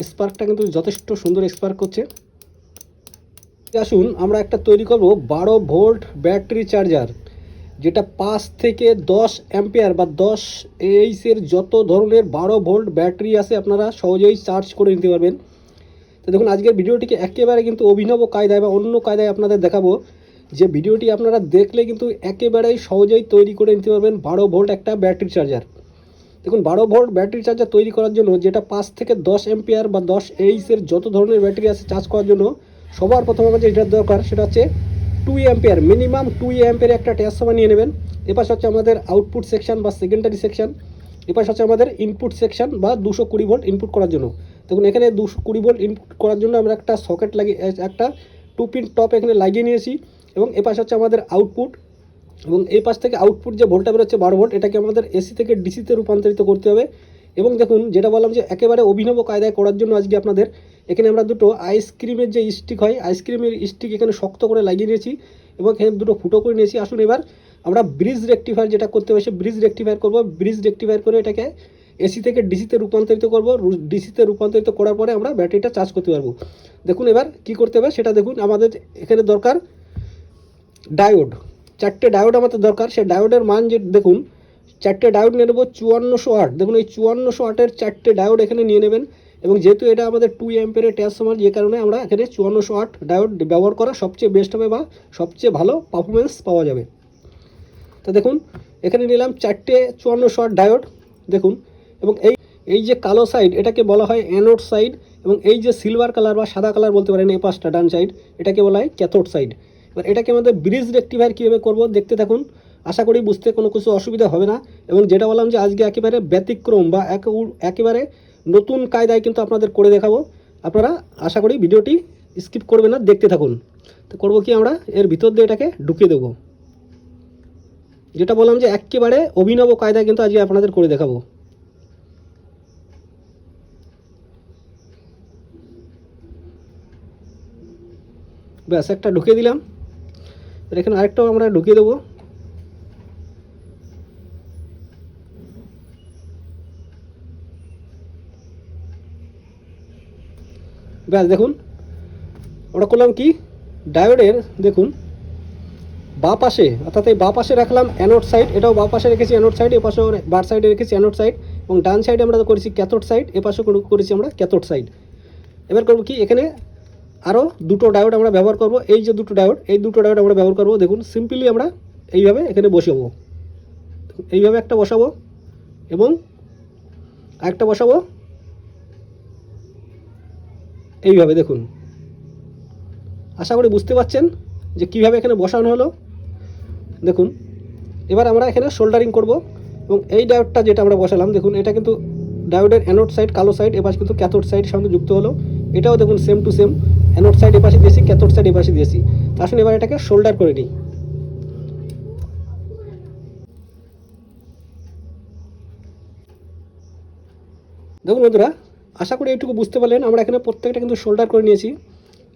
স্পার্কটা কিন্তু যথেষ্ট সুন্দর স্পার্ক করছে। আসুন আমরা একটা তৈরি করব 12 ভোল্ট ব্যাটারি চার্জার, যেটা 5 থেকে 10 অ্যাম্পিয়ার বা 10 এইচের যত ধরনের 12 ভোল্ট ব্যাটারি আছে আপনারা সহজেই চার্জ করে নিতে পারবেন। তো দেখুন আজকের ভিডিওটিকে একেবারে কিন্তু অভিনব কায়দায় বা অন্য কায়দায় আপনাদের দেখাবো, যে ভিডিওটি আপনারা দেখলে কিন্তু একেবারেই সহজেই তৈরি করে নিতে পারবেন 12 ভোল্ট একটা ব্যাটারি চার্জার। দেখুন 12 ভোল্ট ব্যাটারি চার্জার তৈরি করার জন্য, যেটা 5 থেকে 10 অ্যাম্পিয়ার বা 10 এইচের যত ধরনের ব্যাটারি আছে চার্জ করার জন্য, সবার প্রথম আমাদের যেটা দরকার সেটা হচ্ছে 2 অ্যাম্পিয়ার, মিনিমাম 2 অ্যাম্পিয়ার একটা ট্রান্সফর্মার নিয়ে নেবেন। এপাশে হচ্ছে আমাদের আউটপুট সেকশন বা সেকেন্ডারি সেকশন, এপাশে হচ্ছে আমাদের ইনপুট সেকশন বা 220 ভোল্ট ইনপুট করার জন্য। দেখুন এখানে 220 ভোল্ট ইনপুট করার জন্য আমরা একটা সকেট লাগিয়ে, একটা 2 পিন টপ এখানে লাগিয়ে নিয়েছি, এবং এপাশে হচ্ছে আমাদের আউটপুট, এবং এই পাশ থেকে আউটপুট যে ভোল্টটা বেরোচ্ছে 12 ভোল্ট, এটাকে আমাদের এসি থেকে ডিসিতে রূপান্তরিত করতে হবে। এবং দেখুন যেটা বললাম যে একেবারে অভিনব কায়দায় করার জন্য আজকে আপনাদের এখানে আমরা দুটো আইসক্রিমের যে স্টিক হয়, আইসক্রিমের স্টিক এখানে শক্ত করে লাগিয়ে নিয়েছি এবং এখানে দুটো ফুটো করে নিয়েছি। আসুন এবার আমরা ব্রিজ রেকটিফায়ার যেটা করতে হবে, সে ব্রিজ রেকটিফায়ার করবো। ব্রিজ রেকটিফায়ার করে এটাকে এসি থেকে ডিসিতে রূপান্তরিত করব। ডিসিতে রূপান্তরিত করার পরে আমরা ব্যাটারিটা চার্জ করতে পারবো। দেখুন এবার কি করতে হবে সেটা দেখুন। আমাদের এখানে দরকার ডায়োড, 4টে ডায়োড আমাদের দরকার। সে ডায়োডের মান যে দেখুন, 4টে ডায়োড নিয়ে নেবো 5400 ওয়াট। দেখুন এই 5400 ওয়াটের 4টে ডায়োড এখানে নিয়ে নেবেন, এবং যেহেতু এটা আমাদের 2 অ্যাম্পিয়ারের ট্রান্সফর্মার, যে কারণে আমরা এখানে 5400 ওয়াট ডায়োড ব্যবহার করা সবচেয়ে বেস্ট হবে বা সবচেয়ে ভালো পারফরমেন্স পাওয়া যাবে। তো দেখুন এখানে নিলাম 4টে 5400 ওয়াট ডায়োড দেখুন। এবং এই যে কালো সাইড এটাকে বলা হয় অ্যানোড সাইড, এবং এই যে সিলভার কালার বা সাদা কালার বলতে পারেন এই পাশটা ডান সাইড, এটাকে বলা হয় ক্যাথোড সাইড। এবার এটাকে আমাদের ব্রিজ রেকটিফায়ার কীভাবে করবো দেখতে থাকুন, আশা করি বুঝতে কোনো কিছু অসুবিধা হবে না। এবং যেটা বললাম যে আজকে একেবারে ব্যতিক্রম বা একেবারে নতুন কায়দায় কিন্তু আপনাদের করে দেখাবো। আপনারা আশা করি ভিডিওটি স্কিপ করবেন না, দেখতে থাকুন। তো করবো কি, আমরা এর ভিতর দিয়ে এটাকে ঢুকিয়ে দেবো। যেটা বললাম যে একেবারে অভিনব কায়দায় কিন্তু আজকে আপনাদের করে দেখাবো। ব্যাস একটা ঢুকিয়ে দিলাম, এখানে আরেকটাও আমরা ঢুকিয়ে দেবো। ব্যাস দেখুন ওটা করলাম কি, ডায়োডের দেখুন বাঁ পাশে, অর্থাৎ এই বাঁ পাশে রাখলাম অ্যানোড সাইড, এটাও বাঁ পাশে রেখেছি অ্যানোড সাইড, এ পাশেও বার সাইডে রেখেছি অ্যানোড সাইড, এবং ডান সাইডে আমরা করেছি ক্যাথোড সাইড, এ পাশেও করেছি আমরা ক্যাথোড সাইড। এবার করবো কি, এখানে আরও দুটো ডায়োড আমরা ব্যবহার করব। এই যে দুটো ডায়োড, এই দুটো ডায়োড আমরা ব্যবহার করব। দেখুন সিম্পলি আমরা এইভাবে এখানে বসাবো, এইভাবে একটা বসাবো এবং আরেকটা বসাবো এইভাবে। দেখুন আশা করি বুঝতে পারছেন যে কীভাবে এখানে বসানো হলো। দেখুন এবার আমরা এখানে সোল্ডারিং করব, এবং এই ডায়োডটা যেটা আমরা বসালাম দেখুন, এটা কিন্তু ডায়োডের অ্যানোড সাইড কালো সাইড, এবার কিন্তু ক্যাথোড সাইড সঙ্গে যুক্ত হলো। এটাও দেখুন same to same, anode side এপাশে দিয়েছি, ক্যাথোড সাইড এপাশে দিয়েছি। আসুন এবার এটাকে শোল্ডার করে নিই। দেখুন বন্ধুরা, আশা করি এইটুকু বুঝতে পারলেন। আমরা এখানে প্রত্যেকটা কিন্তু শোল্ডার করে নিয়েছি।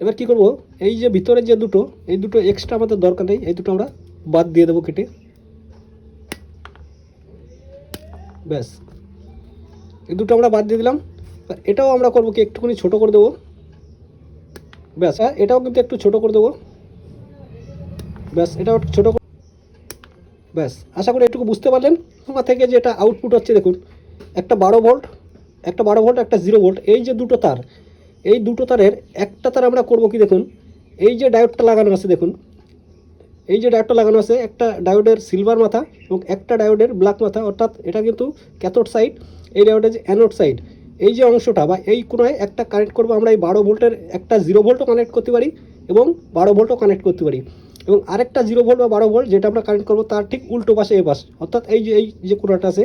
এবার কি করব, এই যে ভিতরে যে দুটো, এই দুটো এক্সট্রা আমাদের দরকার নেই, এই দুটো আমরা বাদ দিয়ে দেবো কেটে। ব্যাস এই দুটো আমরা বাদ দিয়ে দিলাম। এটাও আমরা করবো কি, একটুখানি ছোটো করে দেবো। ব্যাস এটাও কিন্তু একটু ছোটো করে দেবো। ব্যাস এটাও একটু ছোটো। ব্যাস আশা করি এটুকু বুঝতে পারলেন। আমার থেকে যেটা আউটপুট হচ্ছে দেখুন, একটা 12 ভোল্ট, একটা 12 ভোল্ট, একটা 0 ভোল্ট। এই যে দুটো তার, এই দুটো তারের একটা তার আমরা করব কি, দেখুন এই যে ডায়োডটা লাগানো আছে, দেখুন এই যে ডায়োডটা লাগানো আছে, একটা ডায়োডের সিলভার মাথা এবং একটা ডায়োডের ব্ল্যাক মাথা, অর্থাৎ এটা কিন্তু ক্যাথোড সাইড, এই ডায়োডের যে অ্যানোড সাইড, এই যে অংশটা বা এই কোনায় একটা কানেক্ট করব আমরা। এই 12 ভোল্টের একটা 0 ভোল্টও কানেক্ট করতে পারি এবং 12 ভোল্টও কানেক্ট করতে পারি, এবং আরেকটা 0 ভোল্ট বা 12 ভোল্ট যেটা আমরা কানেক্ট করবো তার ঠিক উল্টো পাশে এ পাশ, অর্থাৎ এই যে কোনাটা আছে,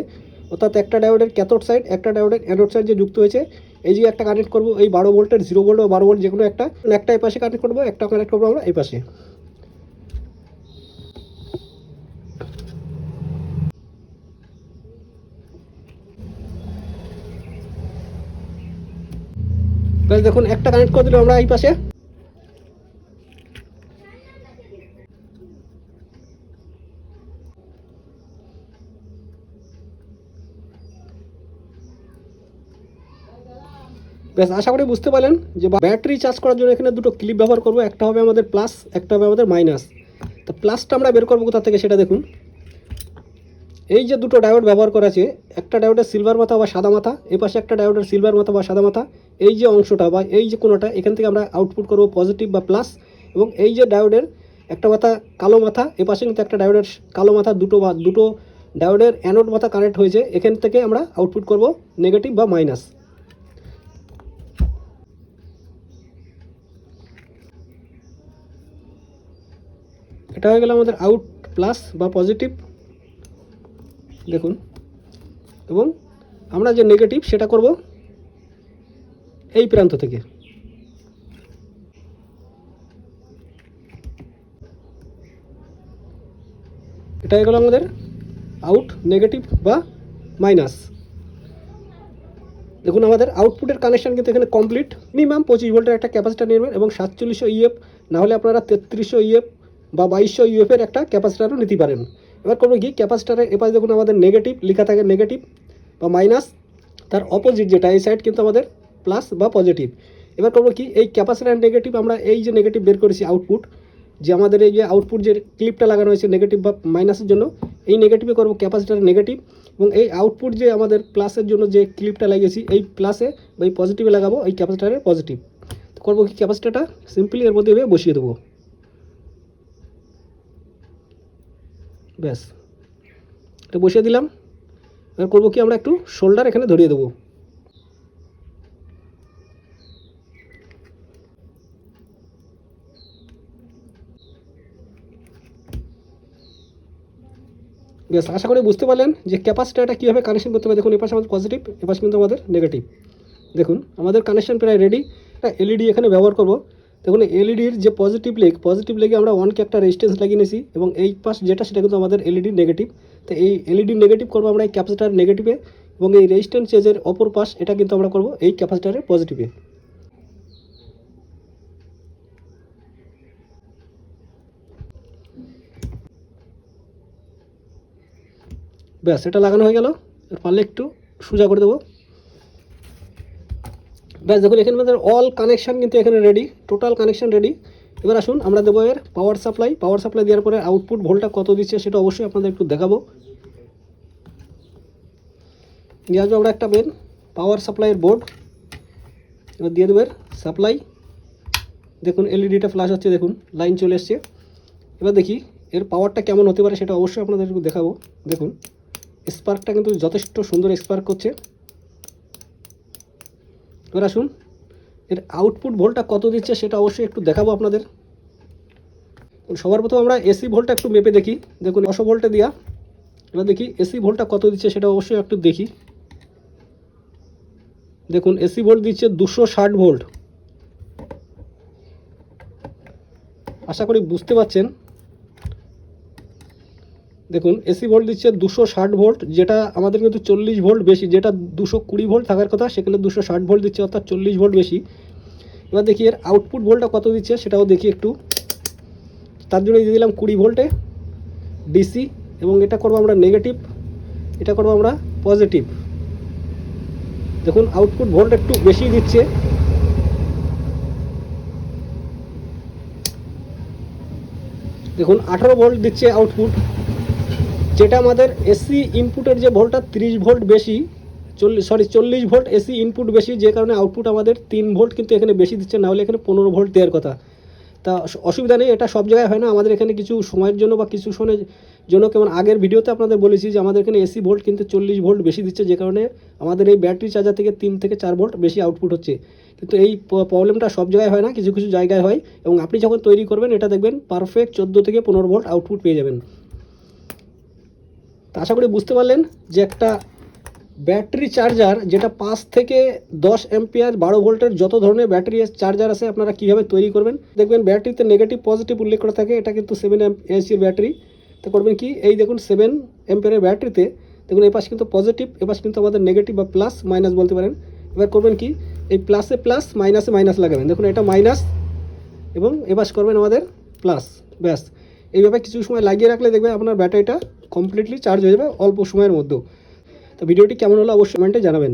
অর্থাৎ একটা ডায়োডের ক্যাথোড সাইড, একটা ডায়োডের অ্যানোড সাইড যে যুক্ত হয়েছে, এই যে একটা কানেক্ট করবো এই 12 ভোল্টের 0 ভোল্ট বা 12 ভোল্ট যে কোনো একটা এই পাশে কানেক্ট করবো, একটা কানেক্ট করবো আমরা এই পাশে। ব্যাস দেখুন একটা কানেক্ট করে দিলাম আমরা এই পাশে। ব্যাস, আশা করি বুঝতে পারলেন যে ব্যাটারি চার্জ করার জন্য এখানে দুটো ক্লিপ ব্যবহার করব, একটা হবে আমাদের প্লাস, একটা হবে আমাদের মাইনাস। তো প্লাসটা আমরা বের করবো কোথা থেকে সেটা দেখুন। এই যে দুটো ডায়োড ব্যবহার করা আছে, একটা ডায়োডের সিলভার মাথা বা সাদা মাথা, এ পাশে একটা ডায়োডের সিলভার মাথা বা সাদা মাথা, এই যে অংশটা বা এই যে কোনোটা, এখান থেকে আমরা আউটপুট করব পজিটিভ বা প্লাস। এবং এই যে ডায়োডের একটা মাথা কালো মাথা, এ পাশে কিন্তু একটা ডায়োডের কালো মাথা, দুটো ডায়োডের অ্যানোড মাথা কানেক্ট হয়েছে, এখান থেকে আমরা আউটপুট করব নেগেটিভ বা মাইনাস। এটা হয়ে গেল আমাদের আউট প্লাস বা পজিটিভ, দেখুন। এবং আমরা যে নেগেটিভ সেটা করব এই প্রান্ত থেকে। এটা হয়ে গেল আমাদের আউট নেগেটিভ বা মাইনাস। দেখুন আমাদের আউটপুটের কানেকশান কিন্তু এখানে কমপ্লিট। মিনিমাম 25 ভোল্টের একটা ক্যাপাসিটার নেবেন এবং 4700 ইএফ, না হলে আপনারা 3300 ইএফ বা 2200 ইএফের একটা ক্যাপাসিটারও নিতে পারেন। এবার করবো কি, ক্যাপাসিটারের এপাশে দেখুন আমাদের নেগেটিভ লেখা থাকে, নেগেটিভ বা মাইনাস, তার অপোজিট যেটা এই সাইড কিন্তু আমাদের প্লাস বা পজিটিভ। এবার করবো কি, এই ক্যাপাসিটার নেগেটিভ আমরা এই যে নেগেটিভ বের করেছি আউটপুট, যে আমাদের এই যে আউটপুট যে ক্লিপটা লাগানো হয়েছে নেগেটিভ বা মাইনাসের জন্য, এই নেগেটিভে করবো ক্যাপাসিটারের নেগেটিভ, এবং এই আউটপুট যে আমাদের প্লাসের জন্য যে ক্লিপটা লাগিয়েছি এই প্লাসে বা এই পজিটিভে লাগাবো এই ক্যাপাসিটারের পজিটিভ। তো করবো কি, ক্যাপাসিটারটা সিম্পলি এর মধ্যে বসিয়ে দেবো। ব্যাস, এটা বসিয়ে দিলাম। এবার করবো কি, আমরা একটু শোল্ডার এখানে ধরিয়ে দেবো। বেশ, আশা করি বুঝতে পারলেন যে ক্যাপাসিটারটা কীভাবে কানেকশন করতে হবে। দেখুন এপাশে আমাদের পজিটিভ, এপাশে কিন্তু আমাদের নেগেটিভ। দেখুন আমাদের কানেকশন প্রায় রেডি। একটা এলইডি এখানে ব্যবহার করব। দেখুন এলইডির যে পজিটিভ লেগে আমরা 1K একটা রেজিস্ট্যান্স লাগিয়ে নিয়েছি, এবং এই পাশ যেটা সেটা কিন্তু আমাদের এলইডি নেগেটিভ। তো এই এলইডি নেগেটিভ করবো আমরা এই ক্যাপাসিটার নেগেটিভে, এবং এই রেজিস্ট্যান্স চেজের অপর পাশ এটা কিন্তু আমরা করব এই ক্যাপাসিটারের পজিটিভে। ব্যাস, এটা লাগানো হয়ে গেল। পারলে একটু সোজা করে দেবো। ব্যাস, দেখুন এখানে আমাদের অল কানেকশান কিন্তু এখানে রেডি, টোটাল কানেকশান রেডি। এবার আসুন আমরা দেবো এর পাওয়ার সাপ্লাই দেওয়ার পরে আউটপুট ভোল্টটা কত দিচ্ছে সেটা অবশ্যই আপনাদের একটু দেখাবো। নিয়ে আসবো আমরা একটা পাওয়ার সাপ্লাইয়ের বোর্ড, এবার দিয়ে দেবো এর সাপ্লাই। দেখুন এলইডিটা ফ্ল্যাশ হচ্ছে, দেখুন লাইন চলে এসছে। এবার দেখি এর পাওয়ারটা কেমন হতে পারে সেটা অবশ্যই আপনাদের একটু দেখাবো। দেখুন স্পার্কটা কিন্তু যথেষ্ট সুন্দর স্পার্ক করছে। এবার আসুন এর আউটপুট ভোল্টটা কত দিচ্ছে সেটা অবশ্যই একটু দেখাবো আপনাদের। সবার প্রথম আমরা এসি ভোল্টটা একটু মেপে দেখি। দেখুন 900 ভোল্টে দেওয়া। এবার দেখি এসি ভোল্টটা কত দিচ্ছে সেটা অবশ্যই একটু দেখি। দেখুন এসি ভোল্ট দিচ্ছে 260 ভোল্ট। আশা করি বুঝতে পারছেন। দেখুন এসি ভোল্ট দিচ্ছে 260 ভোল্ট, যেটা আমাদের কিন্তু 40 ভোল্ট বেশি, যেটা 220 ভোল্ট থাকার কথা সেখানে 260 ভোল্ট দিচ্ছে, অর্থাৎ 40 ভোল্ট বেশি। এবার দেখি এর আউটপুট ভোল্টটা কত দিচ্ছে সেটাও দেখি একটু। তার জন্য দিয়ে দিলাম 20 ভোল্টে ডিসি, এবং এটা করবো আমরা নেগেটিভ, এটা করবো আমরা পজিটিভ। দেখুন আউটপুট ভোল্ট একটু বেশি দিচ্ছে। দেখুন 18 ভোল্ট দিচ্ছে আউটপুট, যেটা আমাদের এসি ইনপুটের যে ভোল্টটা 30 ভোল্ট বেশি, 40 ভোল্ট এসি ইনপুট বেশি, যে কারণে আউটপুট আমাদের 3 ভোল্ট কিন্তু এখানে বেশি দিচ্ছে, না হলে এখানে 15 ভোল্ট দেওয়ার কথা। তা অসুবিধা নেই, এটা সব জায়গায় হয় না, আমাদের এখানে কিছু সময়ের জন্য বা কিছু সময়ের জন্য, কেমন আগের ভিডিওতে আপনাদের বলেছি যে আমাদের এখানে এসি ভোল্ট কিন্তু 40 ভোল্ট বেশি দিচ্ছে, যে কারণে আমাদের এই ব্যাটারি চার্জার থেকে 3 থেকে 4 ভোল্ট বেশি আউটপুট হচ্ছে। কিন্তু এই প্রবলেমটা সব জায়গায় হয় না, কিছু কিছু জায়গায় হয়, এবং আপনি যখন তৈরি করবেন এটা দেখবেন পারফেক্ট 14 থেকে 15 ভোল্ট আউটপুট পেয়ে যাবেন। তা আশা করি বুঝতে পারলেন যে একটা ব্যাটারি চার্জার যেটা 5 থেকে 10 অ্যাম্পিয়ার 12 ভোল্টের যত ধরনের ব্যাটারি চার্জার আছে আপনারা কীভাবে তৈরি করবেন। দেখবেন ব্যাটারিতে নেগেটিভ পজিটিভ উল্লেখ করা থাকে, এটা কিন্তু 7 এমএএইচের ব্যাটারি। তো করবেন কি, এই দেখুন 7 অ্যাম্পিয়ারের ব্যাটারিতে দেখুন এই পাশ কিন্তু পজিটিভ, এ পাশ কিন্তু আমাদের নেগেটিভ বা প্লাস মাইনাস বলতে পারেন। এবার করবেন কি, এই প্লাসে প্লাস মাইনাসে মাইনাস লাগাবেন। দেখুন এটা মাইনাস, এবং এ পাশ করবেন আমাদের প্লাস। ব্যাস, এইভাবে কিছু সময় লাগিয়ে রাখলে দেখবেন আপনার ব্যাটারিটা কমপ্লিটলি চার্জ হয়ে যাবে অল্প সময়ের মধ্যে। তো ভিডিওটি কেমন হলো অবশ্যই কমেন্টে জানাবেন।